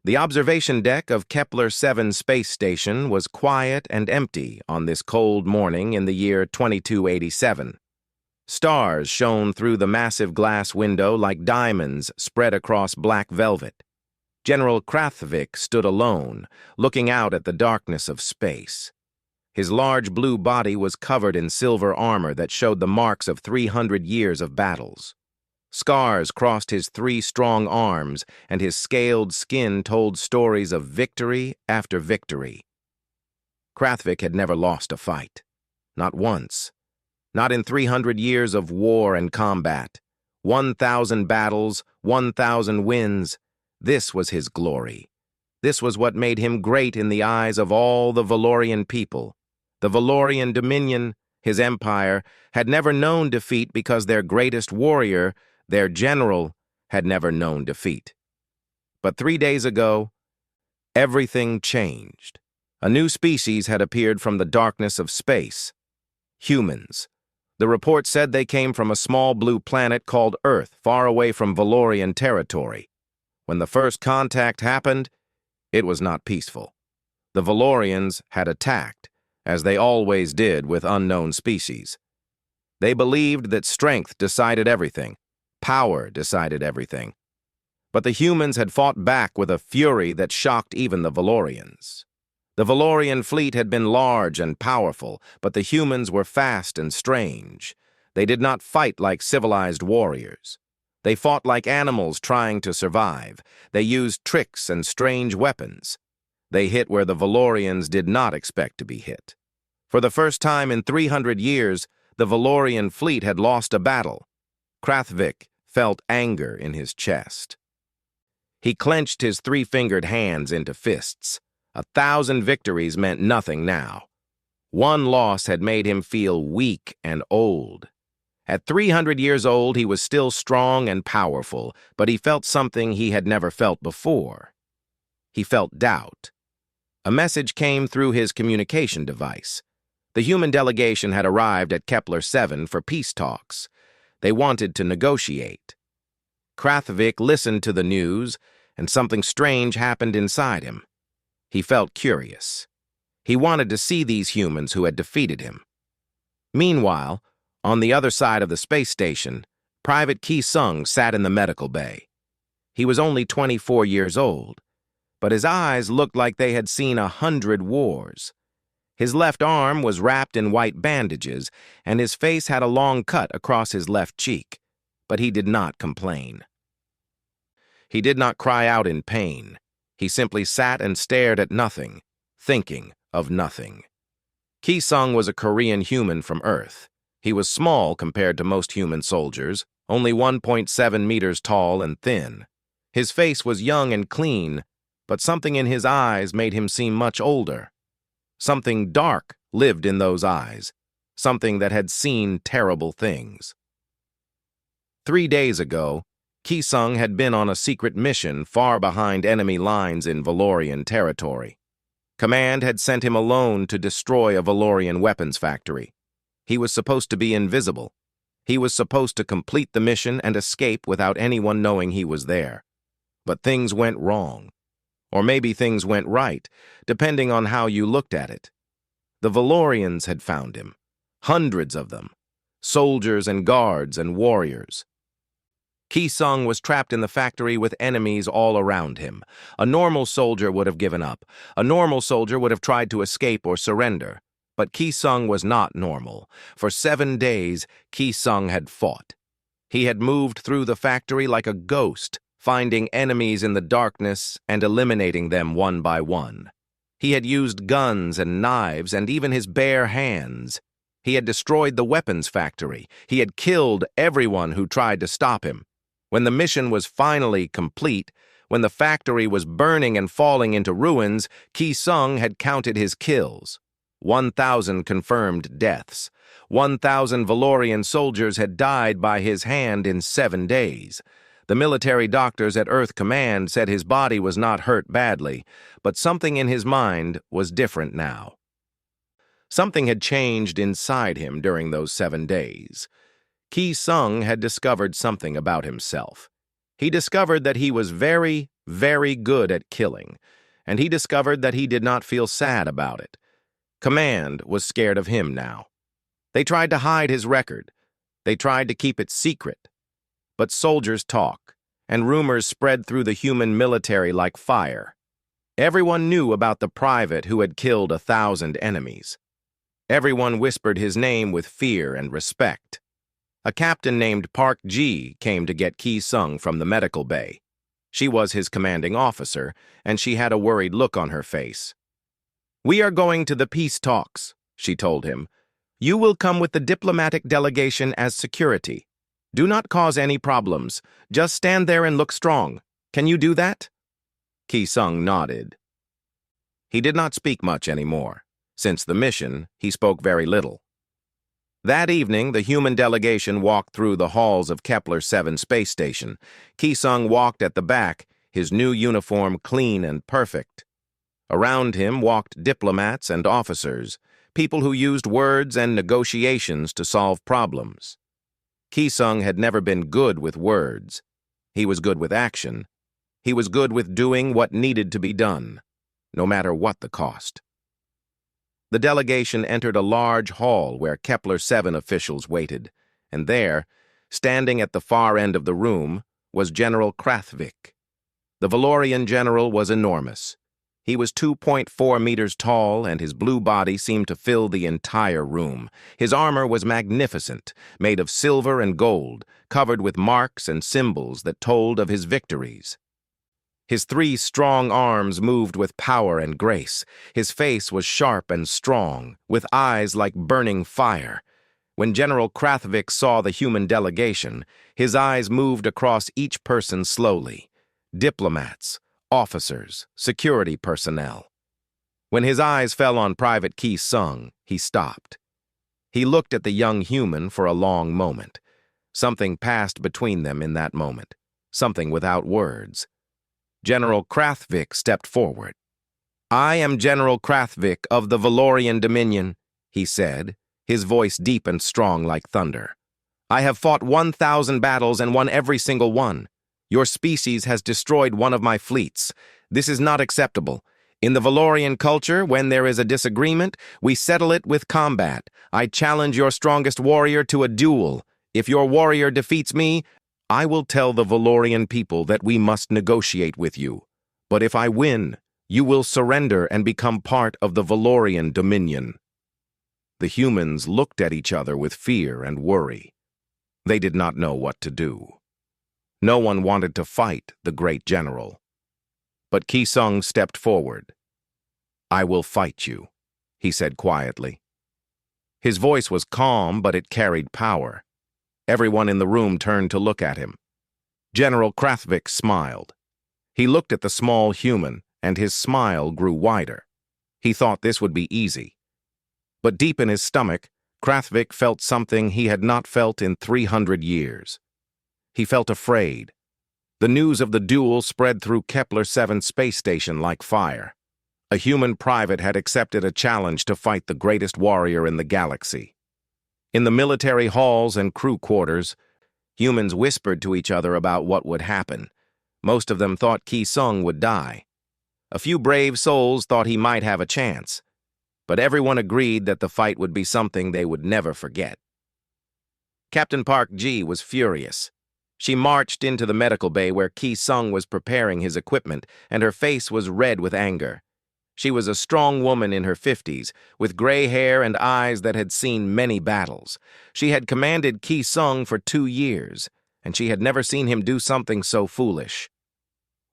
The observation deck of Kepler-7 space station was quiet and empty on this cold morning in the year 2287. Stars shone through the massive glass window like diamonds spread across black velvet. General Krathvik stood alone, looking out at the darkness of space. His large blue body was covered in silver armor that showed the marks of 300 years of battles. Scars crossed his 3 strong arms, and his scaled skin told stories of victory after victory. Krathvik had never lost a fight. Not once. Not in 300 years of war and combat. 1,000 battles, 1,000 wins. This was his glory. This was what made him great in the eyes of all the Valorian people. The Valorian Dominion, his empire, had never known defeat because their greatest warrior, their general, had never known defeat. But 3 days ago, everything changed. A new species had appeared from the darkness of space. Humans. The report said they came from a small blue planet called Earth, far away from Valorian territory. When the first contact happened, it was not peaceful. The Valorians had attacked, as they always did with unknown species. They believed that strength decided everything. Power decided everything. But the humans had fought back with a fury that shocked even the Valorians. The Valorian fleet had been large and powerful, but the humans were fast and strange. They did not fight like civilized warriors. They fought like animals trying to survive. They used tricks and strange weapons. They hit where the Valorians did not expect to be hit. For the first time in 300 years, the Valorian fleet had lost a battle. Krathvik felt anger in his chest. He clenched his 3-fingered hands into fists. 1,000 victories meant nothing now. One loss had made him feel weak and old. At 300 years old, he was still strong and powerful, but he felt something he had never felt before. He felt doubt. A message came through his communication device. The human delegation had arrived at Kepler-7 for peace talks. They wanted to negotiate. Krathvik listened to the news, and something strange happened inside him. He felt curious. He wanted to see these humans who had defeated him. Meanwhile, on the other side of the space station, Private Ki-sung sat in the medical bay. He was only 24 years old, but his eyes looked like they had seen 100 wars. His left arm was wrapped in white bandages, and his face had a long cut across his left cheek, but he did not complain. He did not cry out in pain. He simply sat and stared at nothing, thinking of nothing. Ki-sung was a Korean human from Earth. He was small compared to most human soldiers, only 1.7 meters tall and thin. His face was young and clean, but something in his eyes made him seem much older. Something dark lived in those eyes, something that had seen terrible things. 3 days ago, Ki-sung had been on a secret mission far behind enemy lines in Valorian territory. Command had sent him alone to destroy a Valorian weapons factory. He was supposed to be invisible. He was supposed to complete the mission and escape without anyone knowing he was there. But things went wrong. Or maybe things went right, depending on how you looked at it. The Valorians had found him. Hundreds of them. Soldiers and guards and warriors. Ki-sung was trapped in the factory with enemies all around him. A normal soldier would have given up. A normal soldier would have tried to escape or surrender. But Ki-sung was not normal. For 7 days, Ki-sung had fought. He had moved through the factory like a ghost, finding enemies in the darkness and eliminating them one by one. He had used guns and knives and even his bare hands. He had destroyed the weapons factory. He had killed everyone who tried to stop him. When the mission was finally complete, when the factory was burning and falling into ruins, Ki-sung had counted his kills. 1,000 confirmed deaths. 1,000 Valorian soldiers had died by his hand in 7 days. The military doctors at Earth Command said his body was not hurt badly, but something in his mind was different now. Something had changed inside him during those 7 days. Ki-sung had discovered something about himself. He discovered that he was very, very good at killing, and he discovered that he did not feel sad about it. Command was scared of him now. They tried to hide his record. They tried to keep it secret. But soldiers talk, and rumors spread through the human military like fire. Everyone knew about the private who had killed 1,000 enemies. Everyone whispered his name with fear and respect. A captain named Park Ji came to get Ki Sung from the medical bay. She was his commanding officer, and she had a worried look on her face. "We are going to the peace talks," she told him. "You will come with the diplomatic delegation as security. Do not cause any problems. Just stand there and look strong. Can you do that?" Ki Sung nodded. He did not speak much anymore. Since the mission, he spoke very little. That evening, the human delegation walked through the halls of Kepler 7 space station. Ki Sung walked at the back, his new uniform clean and perfect. Around him walked diplomats and officers, people who used words and negotiations to solve problems. Ki Sung had never been good with words. He was good with action. He was good with doing what needed to be done, no matter what the cost. The delegation entered a large hall where Kepler 7 officials waited, and there, standing at the far end of the room, was General Krathvik. The Valorian general was enormous. He was 2.4 meters tall, and his blue body seemed to fill the entire room. His armor was magnificent, made of silver and gold, covered with marks and symbols that told of his victories. His 3 strong arms moved with power and grace. His face was sharp and strong, with eyes like burning fire. When General Krathvik saw the human delegation, his eyes moved across each person slowly. Diplomats, officers, security personnel. When his eyes fell on Private Ki Sung, he stopped. He looked at the young human for a long moment. Something passed between them in that moment, something without words. General Krathvik stepped forward. "I am General Krathvik of the Valorian Dominion," he said, his voice deep and strong like thunder. "I have fought 1,000 battles and won every single one. Your species has destroyed one of my fleets. This is not acceptable. In the Valorian culture, when there is a disagreement, we settle it with combat. I challenge your strongest warrior to a duel. If your warrior defeats me, I will tell the Valorian people that we must negotiate with you. But if I win, you will surrender and become part of the Valorian Dominion." The humans looked at each other with fear and worry. They did not know what to do. No one wanted to fight the great general. But Ki Sung stepped forward. "I will fight you," he said quietly. His voice was calm, but it carried power. Everyone in the room turned to look at him. General Krathvik smiled. He looked at the small human, and his smile grew wider. He thought this would be easy. But deep in his stomach, Krathvik felt something he had not felt in 300 years. He felt afraid. The news of the duel spread through Kepler 7 space station like fire. A human private had accepted a challenge to fight the greatest warrior in the galaxy. In the military halls and crew quarters, humans whispered to each other about what would happen. Most of them thought Ki Sung would die. A few brave souls thought he might have a chance. But everyone agreed that the fight would be something they would never forget. Captain Park Ji was furious. She marched into the medical bay where Ki Sung was preparing his equipment, and her face was red with anger. She was a strong woman in her 50s, with gray hair and eyes that had seen many battles. She had commanded Ki Sung for 2 years, and she had never seen him do something so foolish.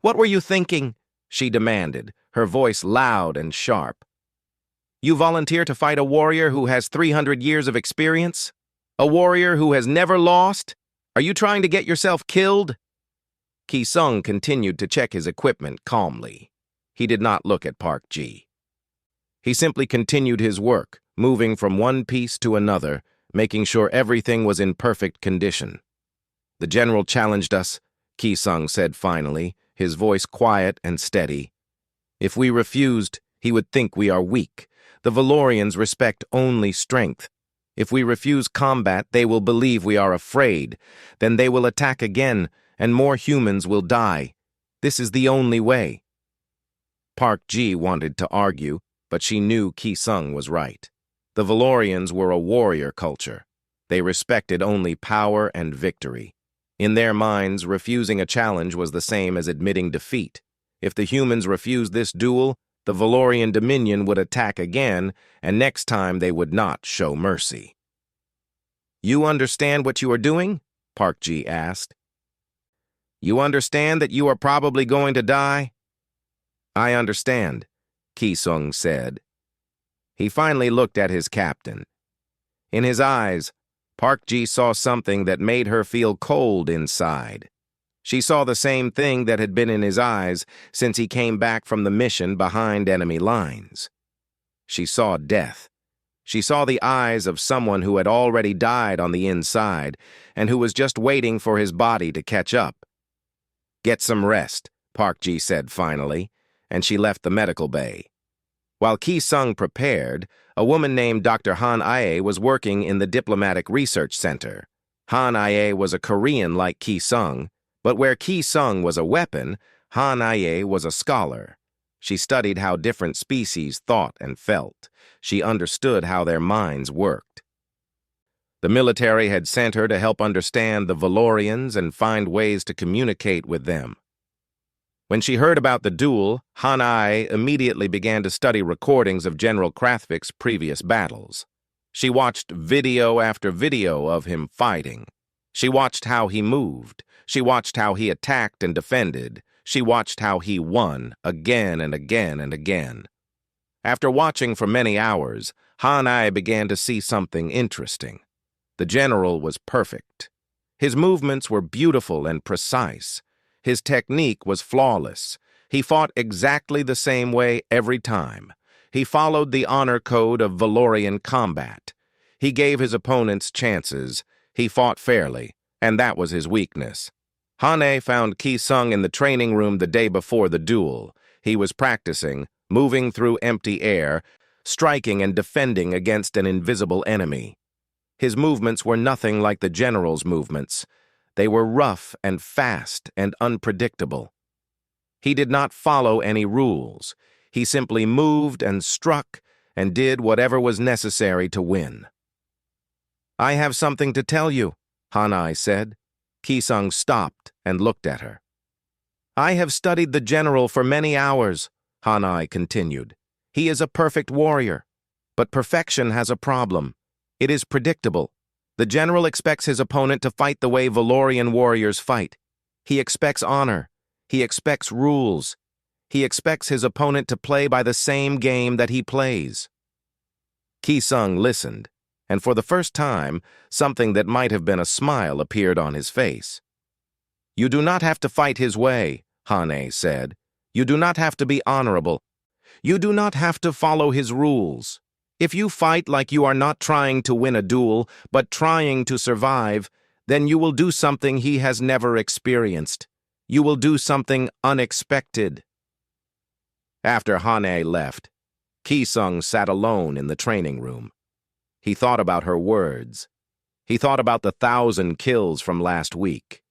"What were you thinking?" she demanded, her voice loud and sharp. "You volunteer to fight a warrior who has 300 years of experience? A warrior who has never lost? Are you trying to get yourself killed?" Ki Sung continued to check his equipment calmly. He did not look at Park Ji. He simply continued his work, moving from one piece to another, making sure everything was in perfect condition. "The general challenged us," Ki Sung said finally, his voice quiet and steady. "If we refused, he would think we are weak. The Valorians respect only strength. If we refuse combat, they will believe we are afraid. Then they will attack again, and more humans will die. This is the only way. Park Ji wanted to argue, but she knew Ki Sung was right. The Valorians were a warrior culture. They respected only power and victory. In their minds, refusing a challenge was the same as admitting defeat. If the humans refused this duel, the Valorian Dominion would attack again, and next time they would not show mercy. "You understand what you are doing?" Park Ji asked. "You understand that you are probably going to die?" "I understand," Ki Sung said. He finally looked at his captain. In his eyes, Park Ji saw something that made her feel cold inside. She saw the same thing that had been in his eyes since he came back from the mission behind enemy lines. She saw death. She saw the eyes of someone who had already died on the inside and who was just waiting for his body to catch up. "Get some rest," Park Ji said finally, and she left the medical bay. While Ki Sung prepared, a woman named Dr. Han Ae was working in the Diplomatic Research Center. Han Ae was a Korean like Ki Sung, but where Ki Sung was a weapon, Han Ae was a scholar. She studied how different species thought and felt. She understood how their minds worked. The military had sent her to help understand the Valorians and find ways to communicate with them. When she heard about the duel, Han Ae immediately began to study recordings of General Krathvik's previous battles. She watched video after video of him fighting. She watched how he moved. She watched how he attacked and defended. She watched how he won again and again and again. After watching for many hours, Han Ae began to see something interesting. The general was perfect. His movements were beautiful and precise. His technique was flawless. He fought exactly the same way every time. He followed the honor code of Valorian combat. He gave his opponents chances. He fought fairly, and that was his weakness. Han Ae found Ki Sung in the training room the day before the duel. He was practicing, moving through empty air, striking and defending against an invisible enemy. His movements were nothing like the general's movements. They were rough and fast and unpredictable. He did not follow any rules. He simply moved and struck and did whatever was necessary to win. "I have something to tell you," Han Ae said. Ki Sung stopped and looked at her. "I have studied the general for many hours," Han Ae continued. "He is a perfect warrior. But perfection has a problem. It is predictable. The general expects his opponent to fight the way Valorian warriors fight. He expects honor. He expects rules. He expects his opponent to play by the same game that he plays." Ki Sung listened, and for the first time, something that might have been a smile appeared on his face. "You do not have to fight his way," Han Ae said. "You do not have to be honorable. You do not have to follow his rules. If you fight like you are not trying to win a duel, but trying to survive, then you will do something he has never experienced. You will do something unexpected." After Han Ae left, Ki Sung sat alone in the training room. He thought about her words. He thought about the 1,000 kills from last week.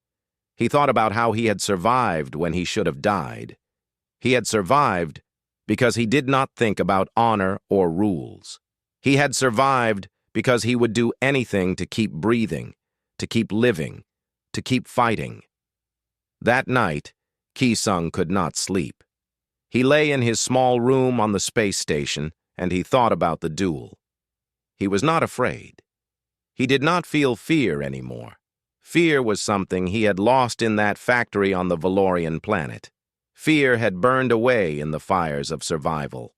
He thought about how he had survived when he should have died. He had survived because he did not think about honor or rules. He had survived because he would do anything to keep breathing, to keep living, to keep fighting. That night, Ki Sung could not sleep. He lay in his small room on the space station, and he thought about the duel. He was not afraid. He did not feel fear anymore. Fear was something he had lost in that factory on the Valorian planet. Fear had burned away in the fires of survival.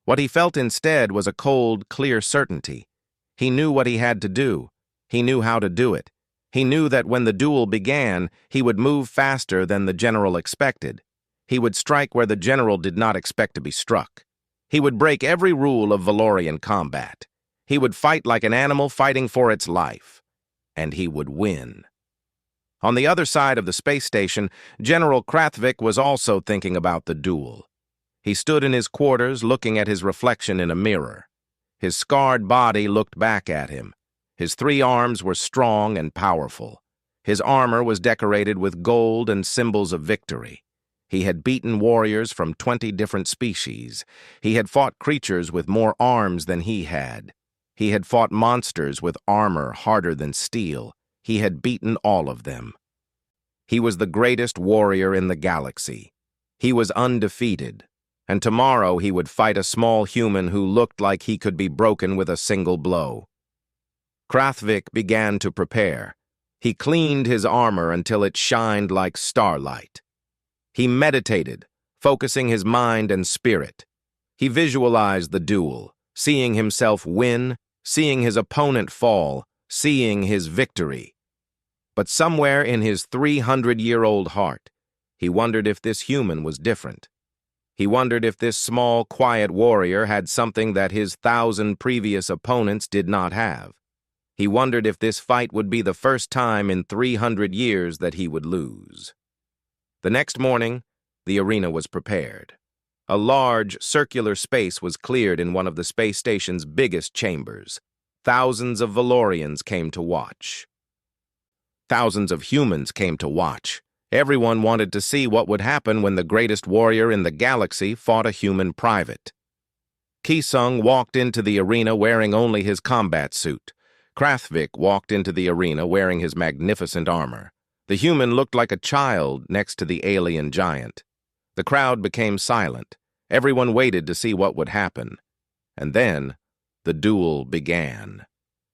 What he felt instead was a cold, clear certainty. He knew what he had to do. He knew how to do it. He knew that when the duel began, he would move faster than the general expected. He would strike where the general did not expect to be struck. He would break every rule of Valorian combat. He would fight like an animal fighting for its life. And he would win. On the other side of the space station, General Krathvik was also thinking about the duel. He stood in his quarters looking at his reflection in a mirror. His scarred body looked back at him. His 3 arms were strong and powerful. His armor was decorated with gold and symbols of victory. He had beaten warriors from 20 different species. He had fought creatures with more arms than he had. He had fought monsters with armor harder than steel. He had beaten all of them. He was the greatest warrior in the galaxy. He was undefeated, and tomorrow he would fight a small human who looked like he could be broken with a single blow. Krathvik began to prepare. He cleaned his armor until it shined like starlight. He meditated, focusing his mind and spirit. He visualized the duel, seeing himself win, seeing his opponent fall, seeing his victory. But somewhere in his 300-year-old heart, he wondered if this human was different. He wondered if this small, quiet warrior had something that his 1,000 previous opponents did not have. He wondered if this fight would be the first time in 300 years that he would lose. The next morning, the arena was prepared. A large, circular space was cleared in one of the space station's biggest chambers. Thousands of Valorians came to watch. Thousands of humans came to watch. Everyone wanted to see what would happen when the greatest warrior in the galaxy fought a human private. Ki-sung walked into the arena wearing only his combat suit. Krathvik walked into the arena wearing his magnificent armor. The human looked like a child next to the alien giant. The crowd became silent. Everyone waited to see what would happen. And then, the duel began.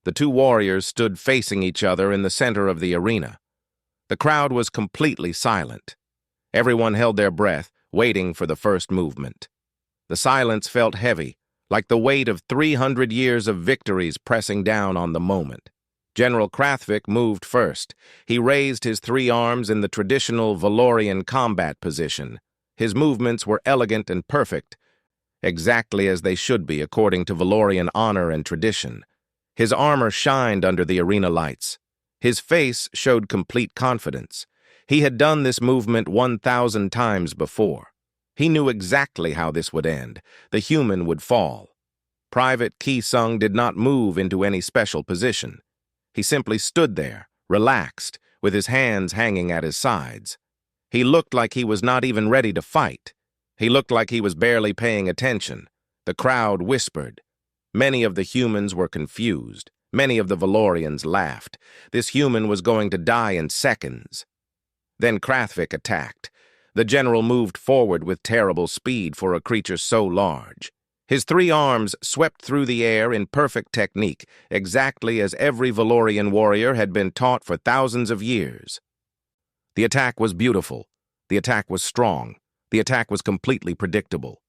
The two warriors stood facing each other in the center of the arena. The crowd was completely silent. Everyone held their breath, waiting for the first movement. The silence felt heavy, like the weight of 300 years of victories pressing down on the moment. General Krathvik moved first. He raised his three arms in the traditional Valorian combat position. His movements were elegant and perfect, exactly as they should be according to Valorian honor and tradition. His armor shined under the arena lights. His face showed complete confidence. He had done this movement 1,000 times before. He knew exactly how this would end. The human would fall. Private Ki-sung did not move into any special position. He simply stood there, relaxed, with his hands hanging at his sides. He looked like he was not even ready to fight. He looked like he was barely paying attention. The crowd whispered. Many of the humans were confused. Many of the Valorians laughed. This human was going to die in seconds. Then Krathvik attacked. The general moved forward with terrible speed for a creature so large. His three arms swept through the air in perfect technique, exactly as every Valorian warrior had been taught for thousands of years. The attack was beautiful. The attack was strong. The attack was completely predictable.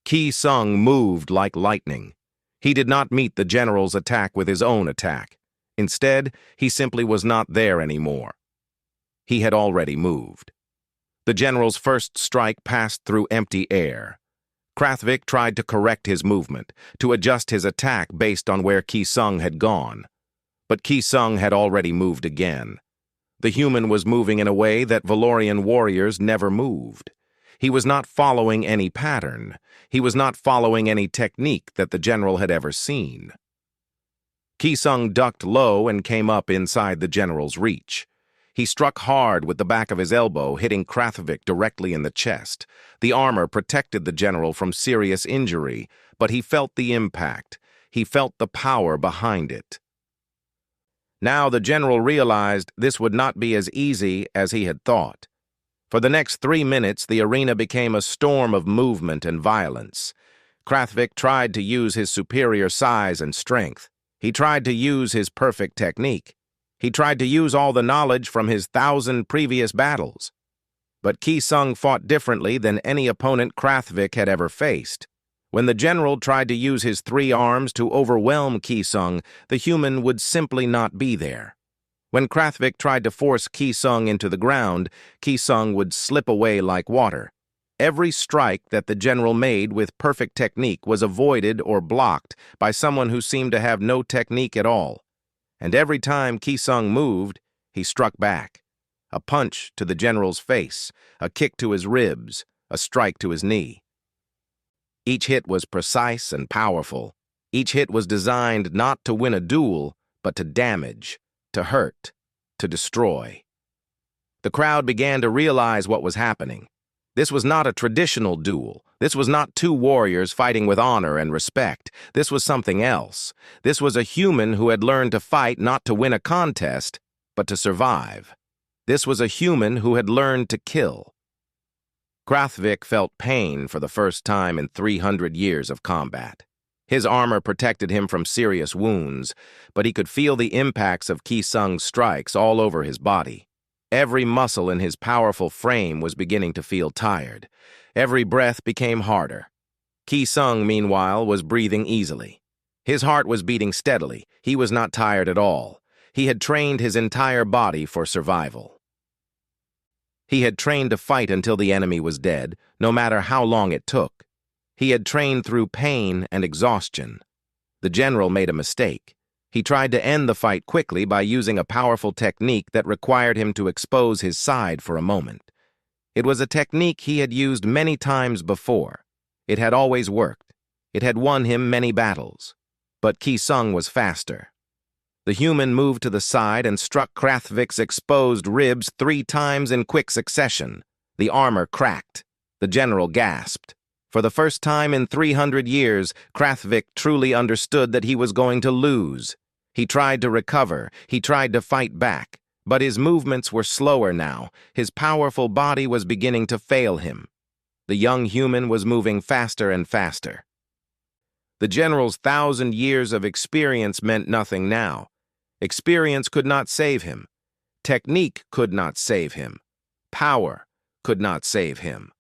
Ki-sung moved like lightning. He did not meet the general's attack with his own attack. Instead, he simply was not there anymore. He had already moved. The general's first strike passed through empty air. Krathvik tried to correct his movement, to adjust his attack based on where Ki-sung had gone. But Ki-sung had already moved again. The human was moving in a way that Valorian warriors never moved. He was not following any pattern. He was not following any technique that the general had ever seen. Ki-sung ducked low and came up inside the general's reach. He struck hard with the back of his elbow, hitting Krathvik directly in the chest. The armor protected the general from serious injury, but he felt the impact. He felt the power behind it. Now the general realized this would not be as easy as he had thought. For the next 3 minutes, the arena became a storm of movement and violence. Krathvik tried to use his superior size and strength. He tried to use his perfect technique. He tried to use all the knowledge from his 1,000 previous battles. But Ki-sung fought differently than any opponent Krathvik had ever faced. When the general tried to use his three arms to overwhelm Ki-sung, the human would simply not be there. When Krathvik tried to force Ki-sung into the ground, Ki-sung would slip away like water. Every strike that the general made with perfect technique was avoided or blocked by someone who seemed to have no technique at all. And every time Ki-sung moved, he struck back. A punch to the general's face, a kick to his ribs, a strike to his knee. Each hit was precise and powerful. Each hit was designed not to win a duel, but to damage, to hurt, to destroy. The crowd began to realize what was happening. This was not a traditional duel. This was not two warriors fighting with honor and respect. This was something else. This was a human who had learned to fight not to win a contest, but to survive. This was a human who had learned to kill. Krathvik felt pain for the first time in 300 years of combat. His armor protected him from serious wounds, but he could feel the impacts of Ki Sung's strikes all over his body. Every muscle in his powerful frame was beginning to feel tired. Every breath became harder. Ki Sung, meanwhile, was breathing easily. His heart was beating steadily. He was not tired at all. He had trained his entire body for survival. He had trained to fight until the enemy was dead, no matter how long it took. He had trained through pain and exhaustion. The general made a mistake. He tried to end the fight quickly by using a powerful technique that required him to expose his side for a moment. It was a technique he had used many times before. It had always worked. It had won him many battles. But Ki Sung was faster. The human moved to the side and struck Krathvik's exposed ribs 3 times in quick succession. The armor cracked. The general gasped. For the first time in 300 years, Krathvik truly understood that he was going to lose. He tried to recover. He tried to fight back. But his movements were slower now. His powerful body was beginning to fail him. The young human was moving faster and faster. The general's 1,000 years of experience meant nothing now. Experience could not save him. Technique could not save him. Power could not save him.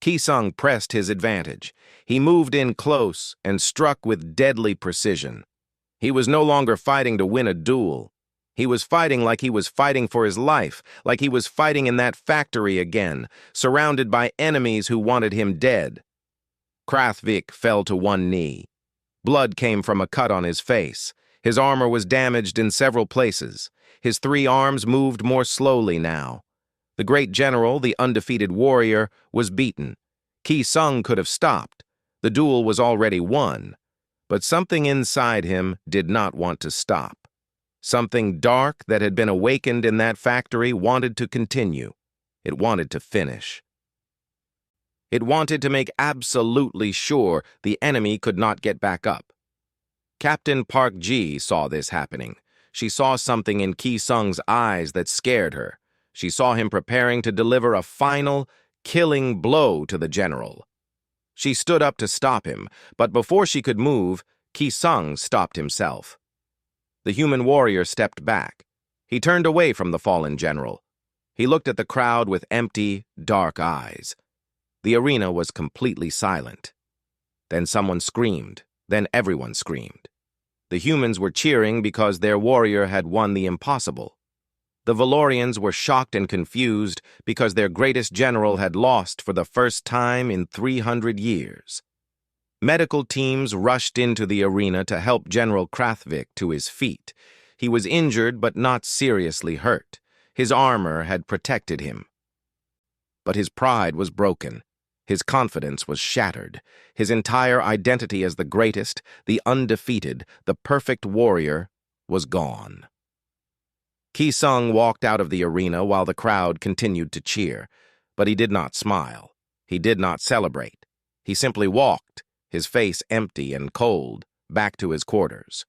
Ki Sung pressed his advantage. He moved in close and struck with deadly precision. He was no longer fighting to win a duel. He was fighting like he was fighting for his life, like he was fighting in that factory again, surrounded by enemies who wanted him dead. Krathvik fell to one knee. Blood came from a cut on his face. His armor was damaged in several places. His 3 arms moved more slowly now. The great general, the undefeated warrior, was beaten. Ki Sung could have stopped. The duel was already won. But something inside him did not want to stop. Something dark that had been awakened in that factory wanted to continue. It wanted to finish. It wanted to make absolutely sure the enemy could not get back up. Captain Park Ji saw this happening. She saw something in Ki Sung's eyes that scared her. She saw him preparing to deliver a final, killing blow to the general. She stood up to stop him, but before she could move, Ki Sung stopped himself. The human warrior stepped back. He turned away from the fallen general. He looked at the crowd with empty, dark eyes. The arena was completely silent. Then someone screamed. Then everyone screamed. The humans were cheering because their warrior had won the impossible. The Valorians were shocked and confused because their greatest general had lost for the first time in 300 years. Medical teams rushed into the arena to help General Krathvik to his feet. He was injured but not seriously hurt. His armor had protected him. But his pride was broken. His confidence was shattered. His entire identity as the greatest, the undefeated, the perfect warrior was gone. Ki Sung walked out of the arena while the crowd continued to cheer, but he did not smile. He did not celebrate. He simply walked, his face empty and cold, back to his quarters.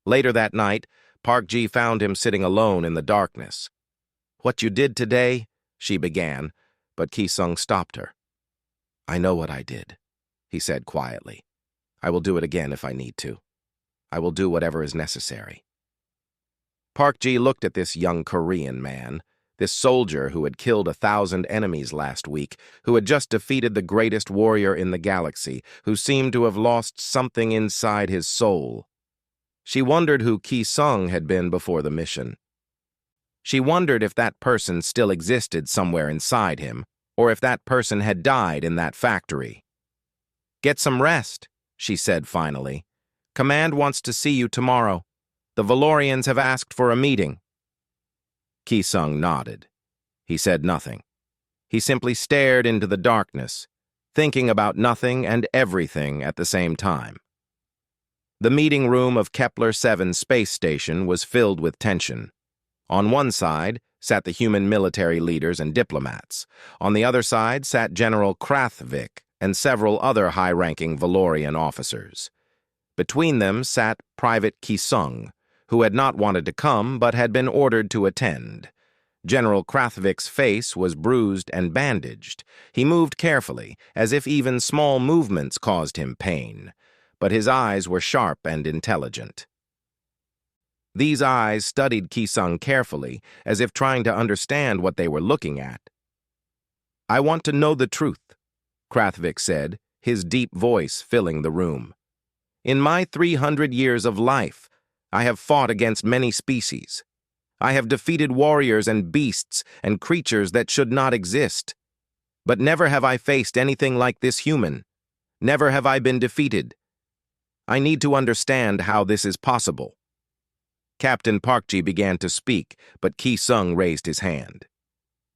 Later that night, Park Ji found him sitting alone in the darkness. "What you did today?" she began, but Ki Sung stopped her. "I know what I did," he said quietly. "I will do it again if I need to. I will do whatever is necessary." Park Ji looked at this young Korean man, this soldier who had killed 1,000 enemies last week, who had just defeated the greatest warrior in the galaxy, who seemed to have lost something inside his soul. She wondered who Ki Sung had been before the mission. She wondered if that person still existed somewhere inside him, or if that person had died in that factory. "Get some rest," she said finally. "Command wants to see you tomorrow. The Valorians have asked for a meeting." Ki Sung nodded. He said nothing. He simply stared into the darkness, thinking about nothing and everything at the same time. The meeting room of Kepler 7 space station was filled with tension. On one side, sat the human military leaders and diplomats. On the other side sat General Krathvik and several other high-ranking Valorian officers. Between them sat Private Kisung, who had not wanted to come but had been ordered to attend. General Krathvik's face was bruised and bandaged. He moved carefully, as if even small movements caused him pain, but his eyes were sharp and intelligent. These eyes studied Kisung carefully, as if trying to understand what they were looking at. "I want to know the truth," Krathvik said, his deep voice filling the room. "In my 300 years of life, I have fought against many species. I have defeated warriors and beasts and creatures that should not exist. But never have I faced anything like this human. Never have I been defeated. I need to understand how this is possible." Captain Parkji began to speak, but Kisung raised his hand.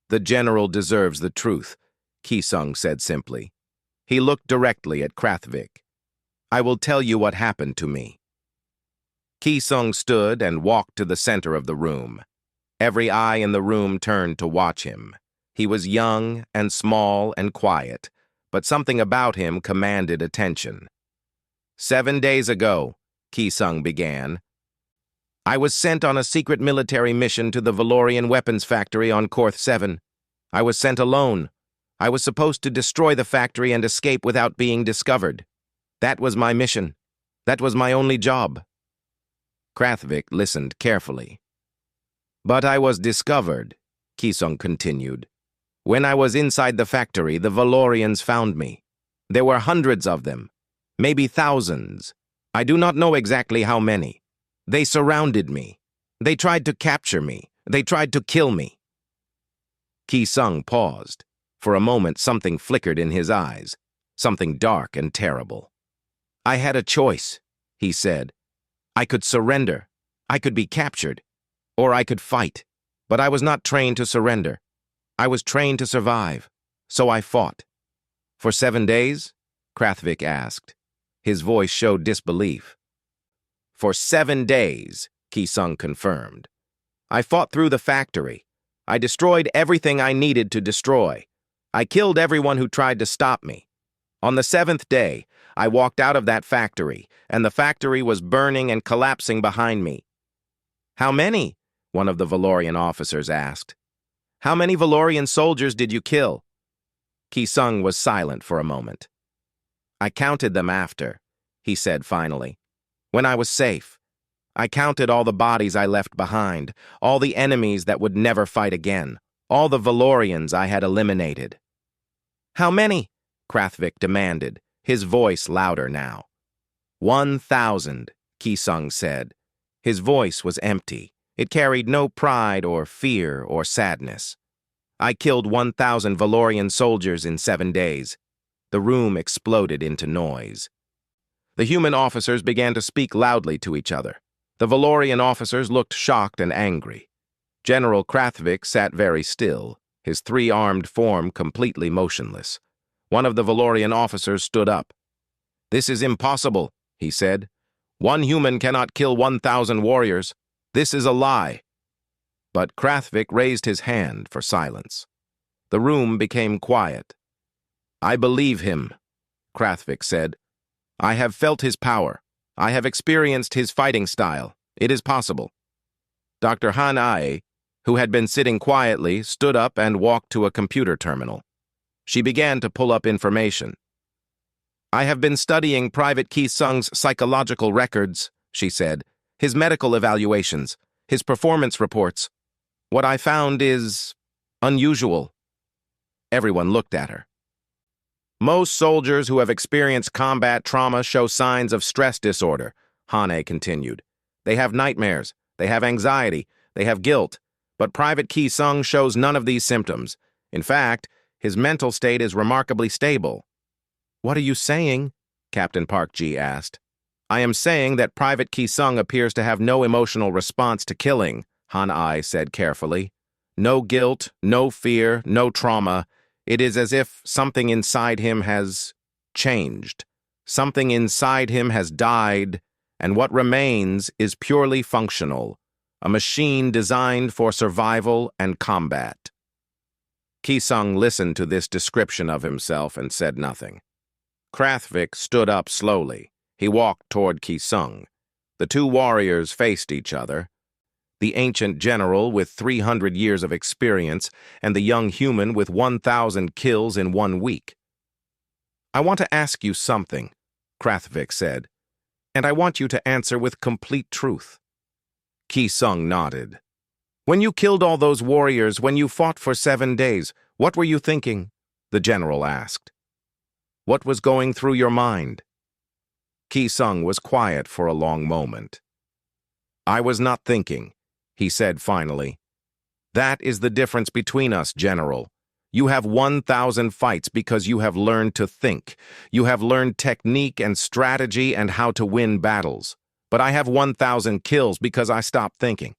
"The general deserves the truth," Kisung said simply. He looked directly at Krathvik. "I will tell you what happened to me." Kisung stood and walked to the center of the room. Every eye in the room turned to watch him. He was young and small and quiet, but something about him commanded attention. "7 days ago," Kisung began, "I was sent on a secret military mission to the Valorian weapons factory on Korth 7. I was sent alone. I was supposed to destroy the factory and escape without being discovered. That was my mission. That was my only job." Krathvik listened carefully. "But I was discovered," Kisung continued. "When I was inside the factory, the Valorians found me. There were hundreds of them, maybe thousands. I do not know exactly how many. They surrounded me. They tried to capture me. They tried to kill me." Kisung paused. For a moment, something flickered in his eyes, something dark and terrible. "I had a choice," he said. "I could surrender. I could be captured. Or I could fight. But I was not trained to surrender. I was trained to survive. So I fought." "For 7 days?" Krathvik asked. His voice showed disbelief. "For 7 days," Kisung confirmed. "I fought through the factory. I destroyed everything I needed to destroy. I killed everyone who tried to stop me. On the 7th day, I walked out of that factory, and the factory was burning and collapsing behind me." "How many?" one of the Valorian officers asked. "How many Valorian soldiers did you kill?" Kisung was silent for a moment. "I counted them after," he said finally. "When I was safe. I counted all the bodies I left behind, all the enemies that would never fight again, all the Valorians I had eliminated." "How many?" Krathvik demanded, his voice louder now. 1,000, Kisung said. His voice was empty. It carried no pride or fear or sadness. "I killed 1,000 Valorian soldiers in 7 days. The room exploded into noise. The human officers began to speak loudly to each other. The Valorian officers looked shocked and angry. General Krathvik sat very still, his three-armed form completely motionless. One of the Valorian officers stood up. "This is impossible," he said. "One human cannot kill 1,000 warriors. This is a lie." But Krathvik raised his hand for silence. The room became quiet. "I believe him," Krathvik said. "I have felt his power. I have experienced his fighting style. It is possible." Dr. Han Ai, who had been sitting quietly, stood up and walked to a computer terminal. She began to pull up information. "I have been studying Private Kisung's psychological records," she said, "his medical evaluations, his performance reports. What I found is unusual." Everyone looked at her. "Most soldiers who have experienced combat trauma show signs of stress disorder," Hane continued. "They have nightmares, they have anxiety, they have guilt, but Private Kisung shows none of these symptoms. In fact, his mental state is remarkably stable." "What are you saying?" Captain Parkji asked. "I am saying that Private Kisung appears to have no emotional response to killing," Han Ai said carefully. "No guilt, no fear, no trauma. It is as if something inside him has changed. Something inside him has died, and what remains is purely functional. a machine designed for survival and combat. Ki-sung listened to this description of himself and said nothing. Krathvik stood up slowly. He walked toward Ki-sung. The two warriors faced each other, the ancient general with 300 years of experience and the young human with 1,000 kills in 1 week. "I want to ask you something," Krathvik said, "and I want you to answer with complete truth." Ki-sung nodded. "When you killed all those warriors, when you fought for 7 days, what were you thinking?" the general asked. "What was going through your mind?" Ki-sung was quiet for a long moment. "I was not thinking," he said finally. "That is the difference between us, General. You have 1,000 fights because you have learned to think. You have learned technique and strategy and how to win battles. But I have 1,000 kills because I stopped thinking.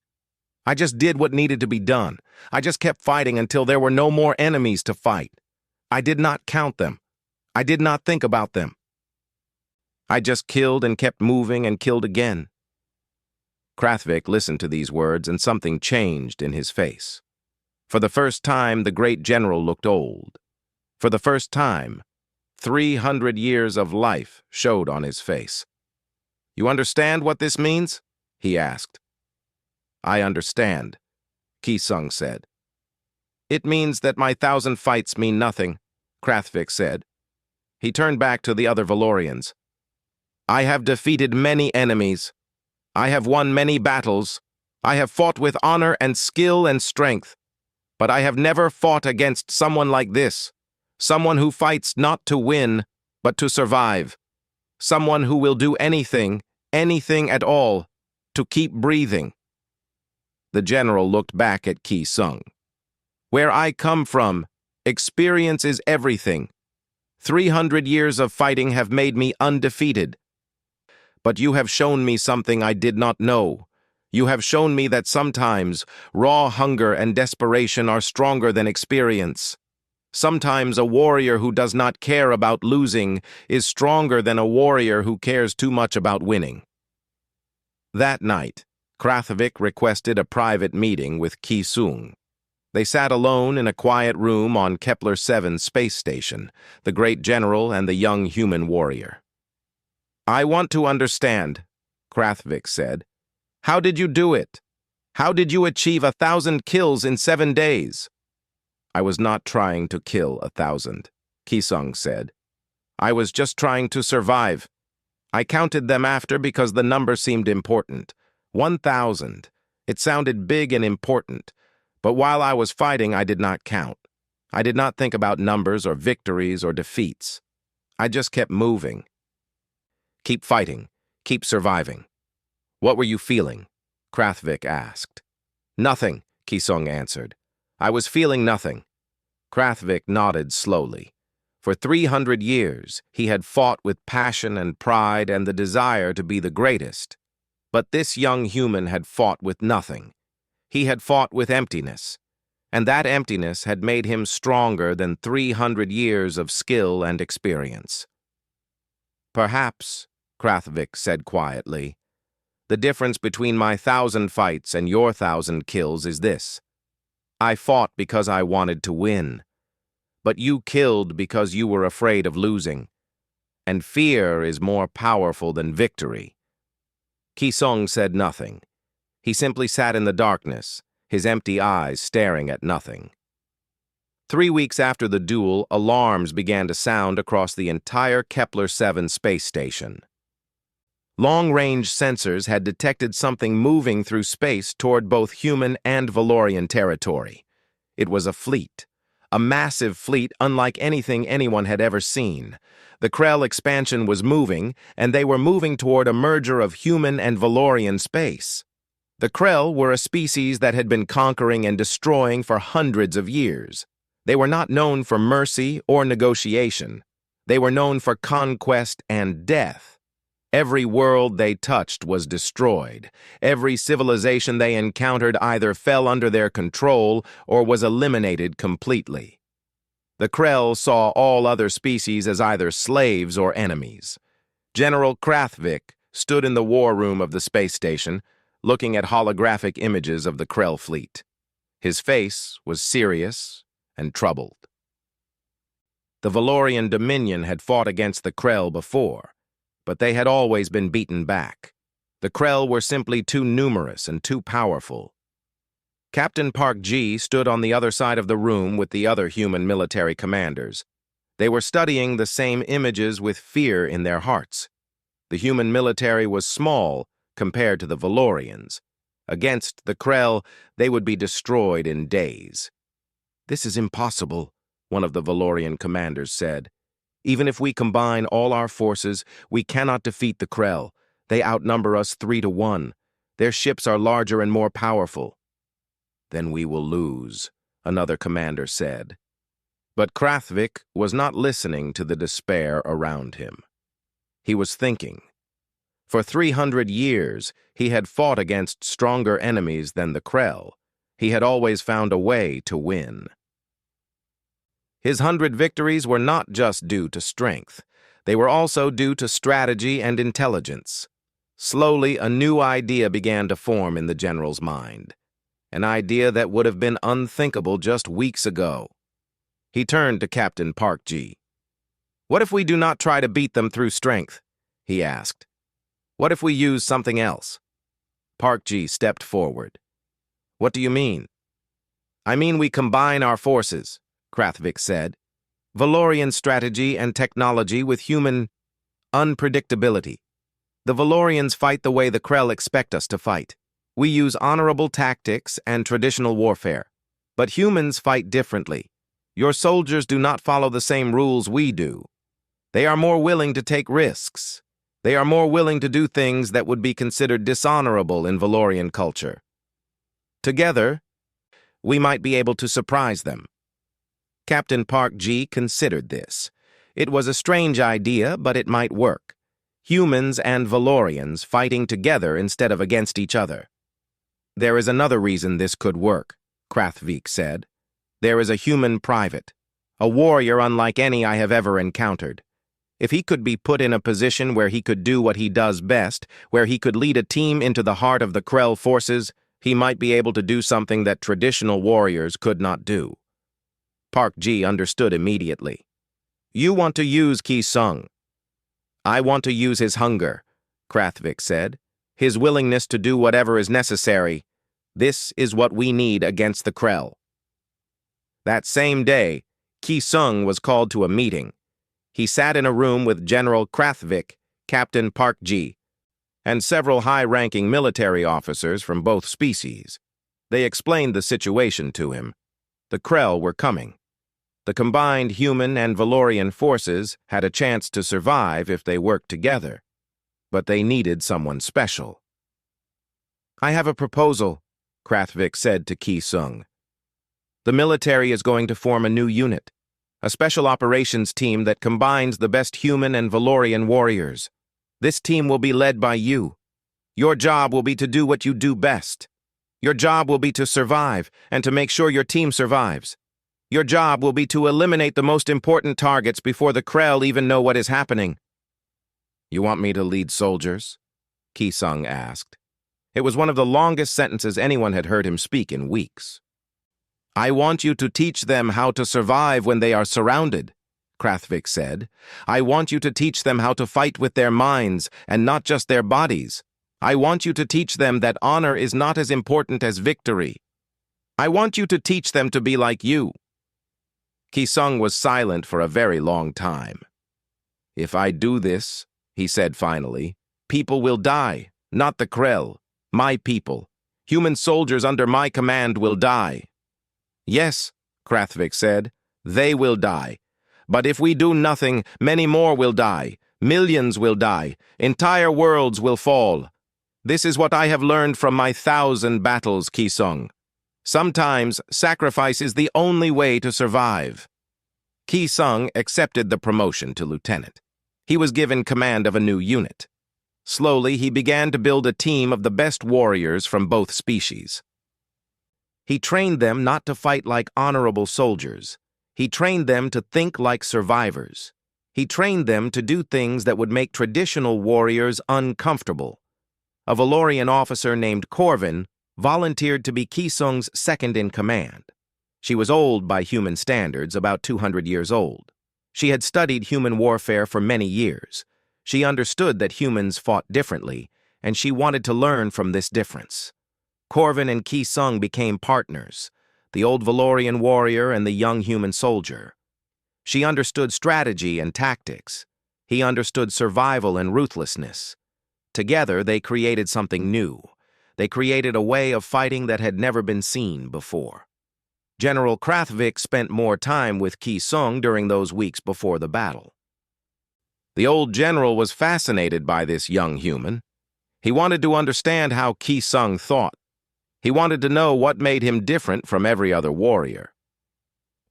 I just did what needed to be done. I just kept fighting until there were no more enemies to fight. I did not count them. I did not think about them. I just killed and kept moving and killed again." Krathvik listened to these words and something changed in his face. For the first time, the great general looked old. For the first time, 300 years of life showed on his face. "You understand what this means?" he asked. "I understand," Ki-sung said. "It means that my 1,000 fights mean nothing," Krathvik said. He turned back to the other Valorians. "I have defeated many enemies. I have won many battles. I have fought with honor and skill and strength. But I have never fought against someone like this, someone who fights not to win, but to survive. Someone who will do anything, anything at all, to keep breathing." The general looked back at Ki-sung. "Where I come from, experience is everything. 300 years of fighting have made me undefeated. But you have shown me something I did not know. You have shown me that sometimes raw hunger and desperation are stronger than experience. Sometimes a warrior who does not care about losing is stronger than a warrior who cares too much about winning." That night, Krathvik requested a private meeting with Ki-sung. They sat alone in a quiet room on Kepler-7 space station, the great general and the young human warrior. "I want to understand," Krathvik said. "How did you do it? How did you achieve 1,000 kills in 7 days?" "I was not trying to kill 1,000, Ki-sung said. "I was just trying to survive. I counted them after because the number seemed important. 1,000. It sounded big and important. But while I was fighting, I did not count. I did not think about numbers or victories or defeats. I just kept moving. Keep fighting. Keep surviving." "What were you feeling?" Krathvik asked. "Nothing," Ki-sung answered. "I was feeling nothing." Krathvik nodded slowly. For 300 years, he had fought with passion and pride and the desire to be the greatest. But this young human had fought with nothing. He had fought with emptiness, and that emptiness had made him stronger than 300 years of skill and experience. "Perhaps," Krathvik said quietly, "the difference between my 1,000 fights and your 1,000 kills is this. I fought because I wanted to win. But you killed because you were afraid of losing. And fear is more powerful than victory." Ki-sung said nothing. He simply sat in the darkness, his empty eyes staring at nothing. 3 weeks after the duel, alarms began to sound across the entire Kepler-7 space station. Long-range sensors had detected something moving through space toward both human and Valorian territory. It was a fleet. A massive fleet unlike anything anyone had ever seen. The Krell expansion was moving, and they were moving toward a merger of human and Valorian space. The Krell were a species that had been conquering and destroying for hundreds of years. They were not known for mercy or negotiation. They were known for conquest and death. Every world they touched was destroyed. Every civilization they encountered either fell under their control or was eliminated completely. The Krell saw all other species as either slaves or enemies. General Krathvik stood in the war room of the space station, looking at holographic images of the Krell fleet. His face was serious and troubled. The Valorian Dominion had fought against the Krell before, but they had always been beaten back. The Krell were simply too numerous and too powerful. Captain Park G stood on the other side of the room with the other human military commanders. They were studying the same images with fear in their hearts. The human military was small compared to the Valorians. Against the Krell, they would be destroyed in days. "This is impossible," one of the Valorian commanders said. "Even if we combine all our forces, we cannot defeat the Krell. They outnumber us 3-1. Their ships are larger and more powerful." "Then we will lose," another commander said. But Krathvik was not listening to the despair around him. He was thinking. For 300 years, he had fought against stronger enemies than the Krell. He had always found a way to win. His 100 victories were not just due to strength. They were also due to strategy and intelligence. Slowly, a new idea began to form in the general's mind. An idea that would have been unthinkable just weeks ago. He turned to Captain Park G. "What if we do not try to beat them through strength?" he asked. "What if we use something else?" Park G stepped forward. "What do you mean?" "I mean we combine our forces," Krathvik said. "Valorian strategy and technology with human unpredictability. The Valorians fight the way the Krell expect us to fight. We use honorable tactics and traditional warfare. But humans fight differently. Your soldiers do not follow the same rules we do. They are more willing to take risks. They are more willing to do things that would be considered dishonorable in Valorian culture. Together, we might be able to surprise them." Captain Park G considered this. It was a strange idea, but it might work. Humans and Valorians fighting together instead of against each other. "There is another reason this could work," Krathvik said. "There is a human private, a warrior unlike any I have ever encountered. If he could be put in a position where he could do what he does best, where he could lead a team into the heart of the Krell forces, he might be able to do something that traditional warriors could not do." Park G understood immediately. "You want to use Ki Sung." "I want to use his hunger," Krathvik said. "His willingness to do whatever is necessary. This is what we need against the Krell." That same day, Ki Sung was called to a meeting. He sat in a room with General Krathvik, Captain Park G, and several high-ranking military officers from both species. They explained the situation to him. The Krell were coming. The combined human and Valorian forces had a chance to survive if they worked together, but they needed someone special. "I have a proposal," Krathvik said to Ki Sung. "The military is going to form a new unit, a special operations team that combines the best human and Valorian warriors. This team will be led by you. Your job will be to do what you do best. Your job will be to survive and to make sure your team survives. Your job will be to eliminate the most important targets before the Krell even know what is happening." "You want me to lead soldiers?" Ki Sung asked. It was one of the longest sentences anyone had heard him speak in weeks. "I want you to teach them how to survive when they are surrounded," Krathvik said. "I want you to teach them how to fight with their minds and not just their bodies. I want you to teach them that honor is not as important as victory. I want you to teach them to be like you." Ki Sung was silent for a very long time. "If I do this," he said finally, "people will die, not the Krell. My people, human soldiers under my command will die." "Yes," Krathvik said, "they will die. But if we do nothing, many more will die. Millions will die. Entire worlds will fall. This is what I have learned from my 1,000 battles, Ki Sung. Sometimes sacrifice is the only way to survive." Ki Sung accepted the promotion to lieutenant. He was given command of a new unit. Slowly, he began to build a team of the best warriors from both species. He trained them not to fight like honorable soldiers. He trained them to think like survivors. He trained them to do things that would make traditional warriors uncomfortable. a Valorian officer named Corvin volunteered to be Ki Sung's second-in-command. She was old by human standards, about 200 years old. She had studied human warfare for many years. She understood that humans fought differently, and she wanted to learn from this difference. Corvin and Ki Sung became partners, the old Valorian warrior and the young human soldier. She understood strategy and tactics. He understood survival and ruthlessness. Together, they created something new. They created a way of fighting that had never been seen before. General Krathvik spent more time with Ki Sung during those weeks before the battle. The old general was fascinated by this young human. He wanted to understand how Ki Sung thought. He wanted to know what made him different from every other warrior.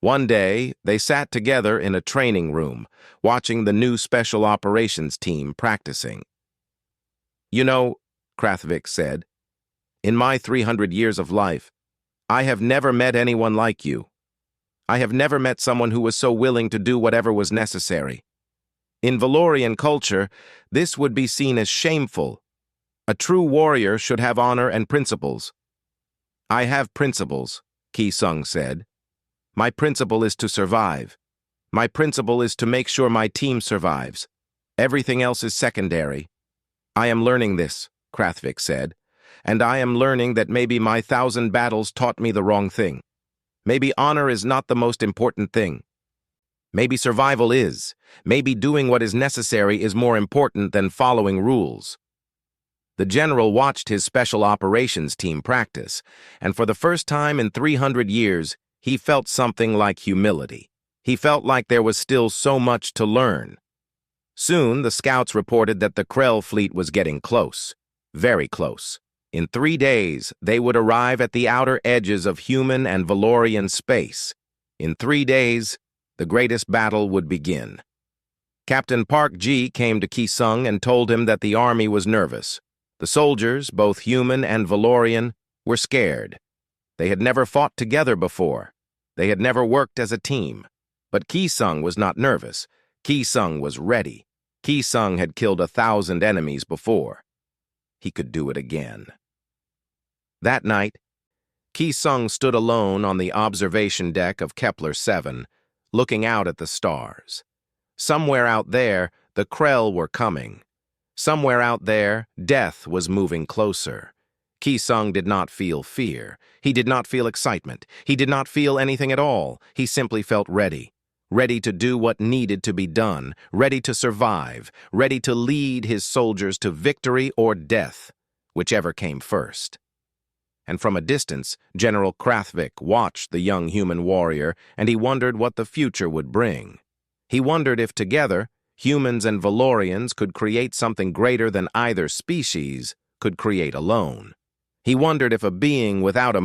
One day, they sat together in a training room, watching the new Special Operations team practicing. "You know," Krathvik said, "in my 300 years of life, I have never met anyone like you. I have never met someone who was so willing to do whatever was necessary. In Valorian culture, this would be seen as shameful. A true warrior should have honor and principles." "I have principles," Ki Sung said. "My principle is to survive. My principle is to make sure my team survives. Everything else is secondary." "I am learning this," Krathvik said, "and I am learning that maybe my 1,000 battles taught me the wrong thing. Maybe honor is not the most important thing. Maybe survival is. Maybe doing what is necessary is more important than following rules." The general watched his special operations team practice, and for the first time in 300 years, he felt something like humility. He felt like there was still so much to learn. Soon, the scouts reported that the Krell fleet was getting close, very close. In 3 days, they would arrive at the outer edges of human and Valorian space. In 3 days, the greatest battle would begin. Captain Park Ji came to Ki Sung and told him that the army was nervous. The soldiers, both human and Valorian, were scared. They had never fought together before. They had never worked as a team. But Ki Sung was not nervous. Ki Sung was ready. Ki Sung had killed 1,000 enemies before. He could do it again. That night, Ki Sung stood alone on the observation deck of Kepler-7, looking out at the stars. Somewhere out there, the Krell were coming. Somewhere out there, death was moving closer. Ki Sung did not feel fear. He did not feel excitement. He did not feel anything at all. He simply felt ready. Ready to do what needed to be done. Ready to survive. Ready to lead his soldiers to victory or death, whichever came first. And from a distance, General Krathvik watched the young human warrior, and he wondered what the future would bring. He wondered if together, humans and Valorians could create something greater than either species could create alone. He wondered if a being without